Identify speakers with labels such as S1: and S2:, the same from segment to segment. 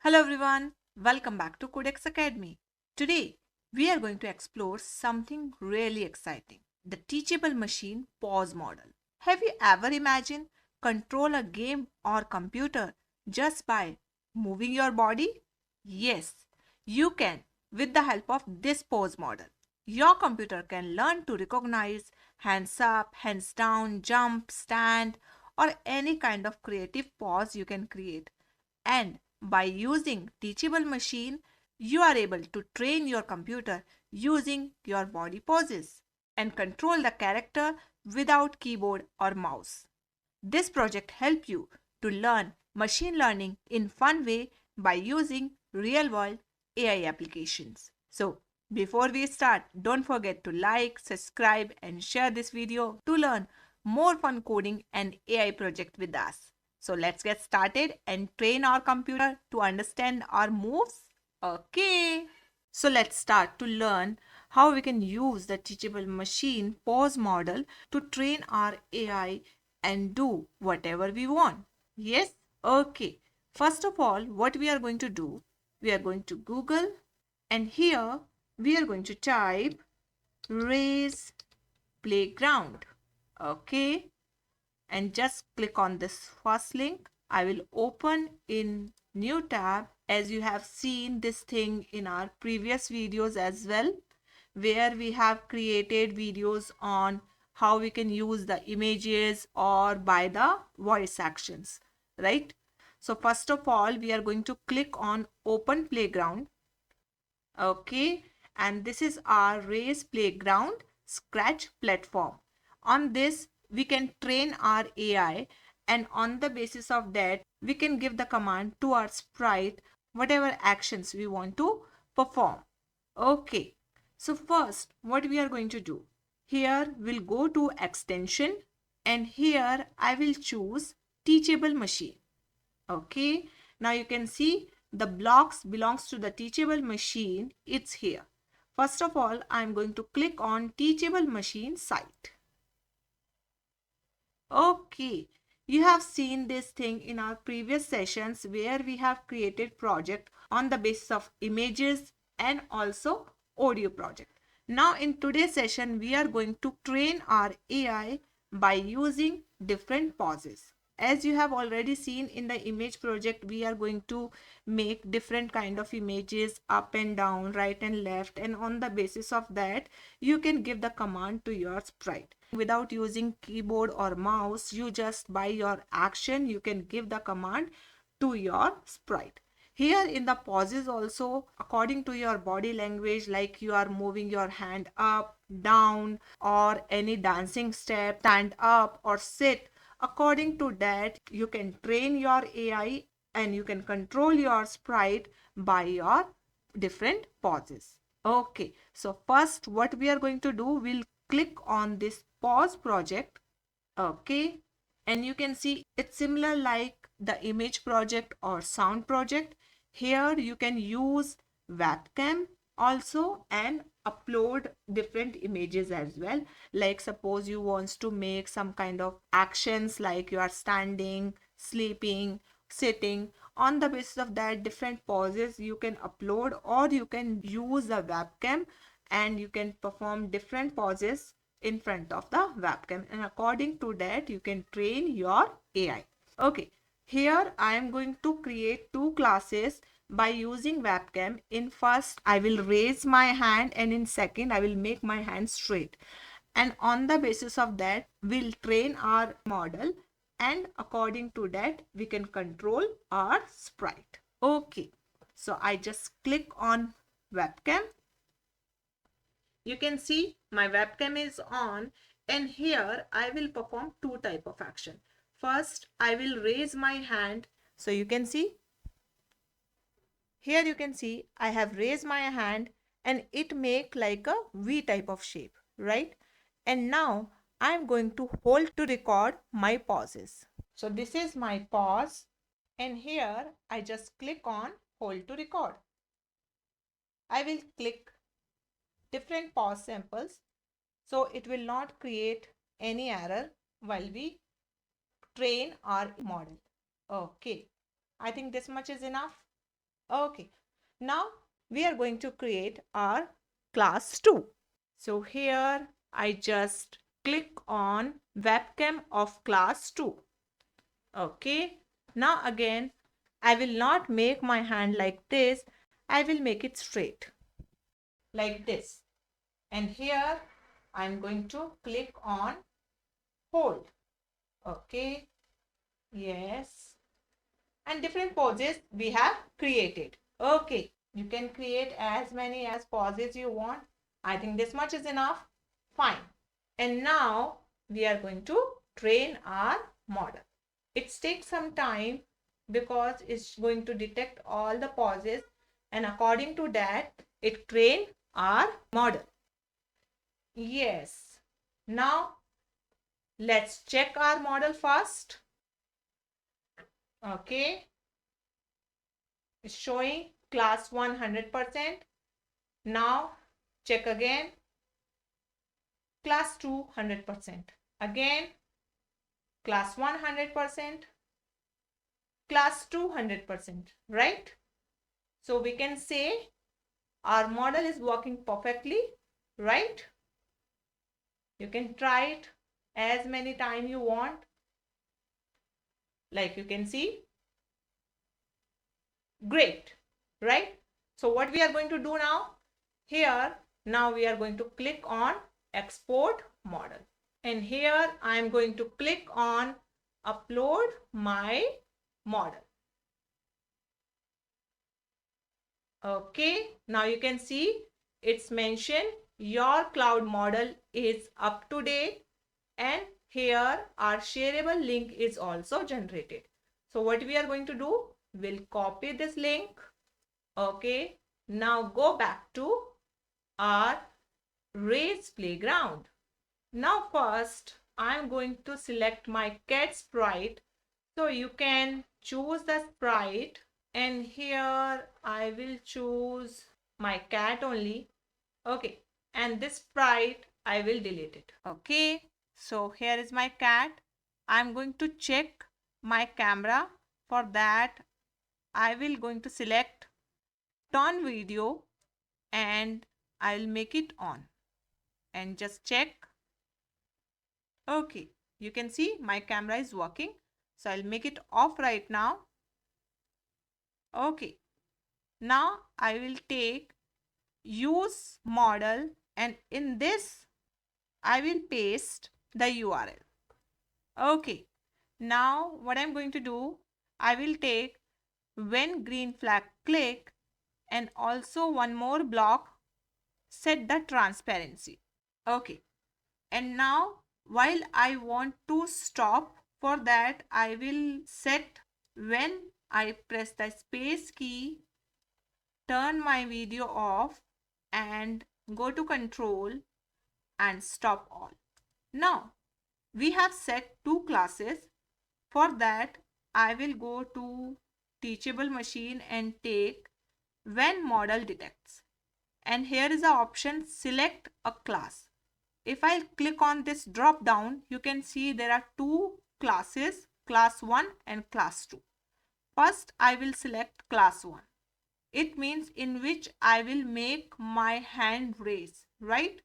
S1: Hello everyone, welcome back to Kodex Academy. Today we are going to explore something really exciting, the Teachable Machine Pose Model. Have you ever imagined control a game or computer just by moving your body? Yes, you can with the help of this pose model. Your computer can learn to recognize hands up, hands down, jump, stand, or any kind of creative pose you can create. And by using Teachable Machine, you are able to train your computer using your body poses and control the character without keyboard or mouse. This project helps you to learn machine learning in fun way by using real-world AI applications. So, before we start, don't forget to like, subscribe and share this video to learn more fun coding and AI project with us. So let's get started and train our computer to understand our moves. Okay. So let's start to learn how we can use the Teachable Machine Pose Model to train our AI and do whatever we want. Yes? Okay. First of all, what we are going to do, we are going to Google and here we are going to type raise playground. Okay. And just click on this first link. I will open in new tab as you have seen this thing in our previous videos as well, where we have created videos on how we can use the images or by the voice actions, right? So first of all, we are going to click on open playground. Okay, and this is our race playground scratch platform. On this we can train our AI, and on the basis of that we can give the command to our sprite whatever actions we want to perform. Okay, so first what we are going to do, here we'll go to extension and here I will choose teachable machine. Okay, now you can see the blocks belongs to the teachable machine. It's here. First of all, I'm going to click on teachable machine site. Okay, you have seen this thing in our previous sessions where we have created project on the basis of images and also audio project. Now in today's session, we are going to train our AI by using different pauses. As you have already seen in the image project, we are going to make different kind of images up and down, right and left, and on the basis of that you can give the command to your sprite without using keyboard or mouse. You just by your action you can give the command to your sprite. Here in the pauses also, according to your body language, like you are moving your hand up, down, or any dancing step, stand up or sit, according to that you can train your AI and you can control your sprite by your different pauses. Okay, so first what we are going to do, we'll click on this pause project. Okay, and you can see it's similar like the image project or sound project. Here you can use webcam also and upload different images as well. Like suppose you want to make some kind of actions like you are standing, sleeping, sitting. On the basis of that different poses you can upload, or you can use a webcam and you can perform different poses in front of the webcam, and according to that you can train your AI. Okay, here I am going to create two classes by using webcam. In first I will raise my hand and in second I will make my hand straight, and on the basis of that we'll train our model, and according to that we can control our sprite. Okay, so I just click on webcam. You can see my webcam is on, and here I will perform two type of action. First, I will raise my hand. So you can see, here you can see I have raised my hand and it make like a V type of shape, right? And now I'm going to hold to record my pauses. So this is my pause, and here I just click on hold to record. I will click different pause samples, so it will not create any error while we train our model. Okay, I think this much is enough. Okay, now we are going to create our class 2. So here I just click on webcam of class 2. Okay, now again I will not make my hand like this. I will make it straight like this. And here I'm going to click on hold. Okay, yes. And different poses we have created. Okay, you can create as many as poses you want. I think this much is enough. Fine. And now we are going to train our model. It takes some time because it's going to detect all the poses, and according to that it train our model. Yes. Now let's check our model first. Okay. It's showing class 100%. Now check again. Class 2 100%. Again class 100%. Class 200%, right? So we can say our model is working perfectly, right? You can try it as many times you want. Like you can see. Great, right? So what we are going to do now? Here, now we are going to click on export model. And here I am going to click on upload my model. Okay, now you can see it's mentioned your cloud model is up to date, and here our shareable link is also generated. So what we are going to do, we'll copy this link. Okay, now go back to our race playground. Now first I'm going to select my cat sprite. So you can choose the sprite, and here I will choose my cat only. Okay, and this sprite I will delete it. Okay, so here is my cat. I'm going to check my camera. For that I will going to select turn video, and I'll make it on and just check. Okay, you can see my camera is working. So I'll make it off right now. Okay, now I will take use model, and in this I will paste the URL. Okay, now what I'm going to do, I will take when green flag click, and also one more block, set the transparency. Okay, and now while I want to stop, for that I will set when I press the space key, turn my video off, and go to control and stop all. Now we have set two classes. For that I will go to teachable machine and take when model detects, and here is the option select a class. If I click on this drop down, you can see there are two classes, class 1 and class 2. First I will select class 1. It means in which I will make my hand raise, right?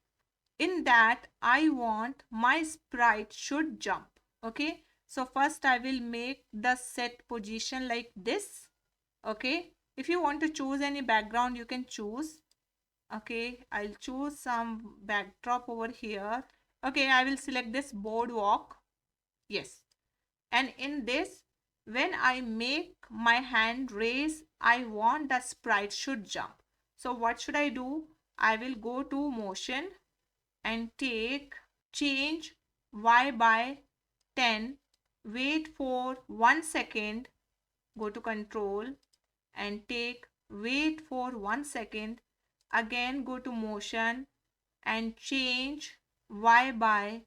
S1: In that I want my sprite should jump. Okay, so first I will make the set position like this. Okay, if you want to choose any background you can choose. Okay, I'll choose some backdrop over here. Okay, I will select this boardwalk. Yes, and in this, when I make my hand raise, I want the sprite should jump. So what should I do? I will go to motion and take change y by 10, wait for 1 second, go to control and take wait for 1 second, again go to motion and change y by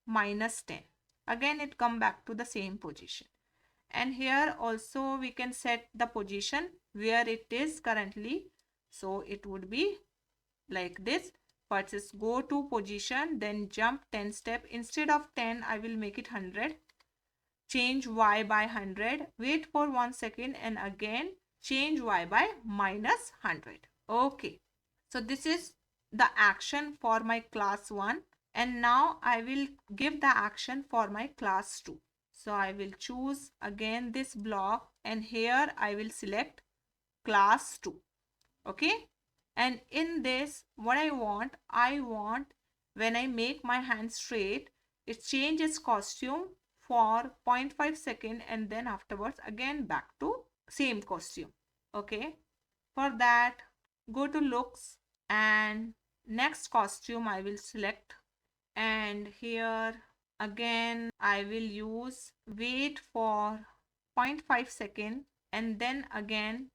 S1: -10. Again it come back to the same position. And here also we can set the position where it is currently. So it would be like this. First is go to position, then jump 10 step. Instead of 10 I will make it 100. Change y by 100, wait for 1 second, and again change y by minus 100. Okay. So this is the action for my class 1, and now I will give the action for my class 2. So I will choose again this block, and here I will select class 2. Okay. And in this, what I want when I make my hand straight, it changes costume for 0.5 second, and then afterwards again back to same costume. Okay. For that, go to looks, and next costume I will select, and here again I will use wait for 0.5 second, and then again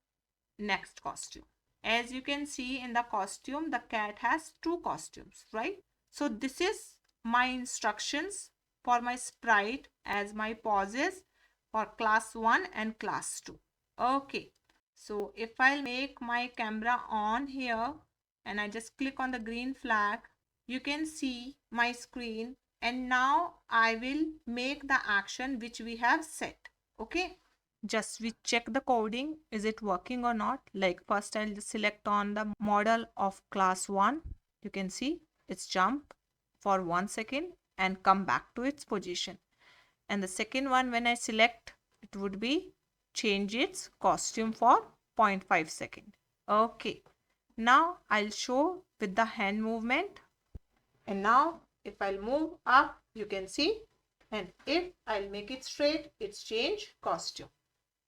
S1: next costume. As you can see in the costume, the cat has two costumes, right? So this is my instructions for my sprite as my pauses for class 1 and class 2. Okay, so if I'll make my camera on here and I just click on the green flag, you can see my screen, and now I will make the action which we have set. Okay, just we check the coding, is it working or not. Like first I'll just select on the model of class 1. You can see it's jump for 1 second and come back to its position. And the second one, when I select, it would be change its costume for 0.5 second. Okay, now I'll show with the hand movement, and now if I'll move up, you can see, and if I'll make it straight, it's change costume.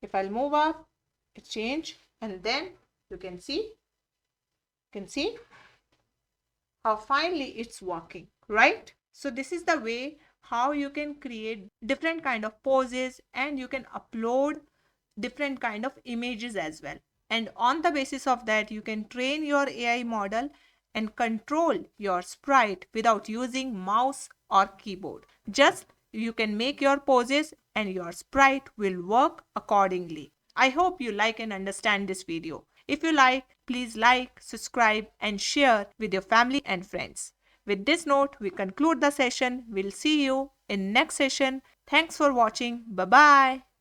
S1: If I'll move up, it change, and then you can see how finely it's working, right? So this is the way how you can create different kind of poses, and you can upload different kind of images as well. And on the basis of that, you can train your AI model and control your sprite without using mouse or keyboard. Just you can make your poses and your sprite will work accordingly. I hope you like and understand this video. If you please like, subscribe and share with your family and friends. With this note, we conclude the session. We'll see you in next session. Thanks for watching. Bye bye.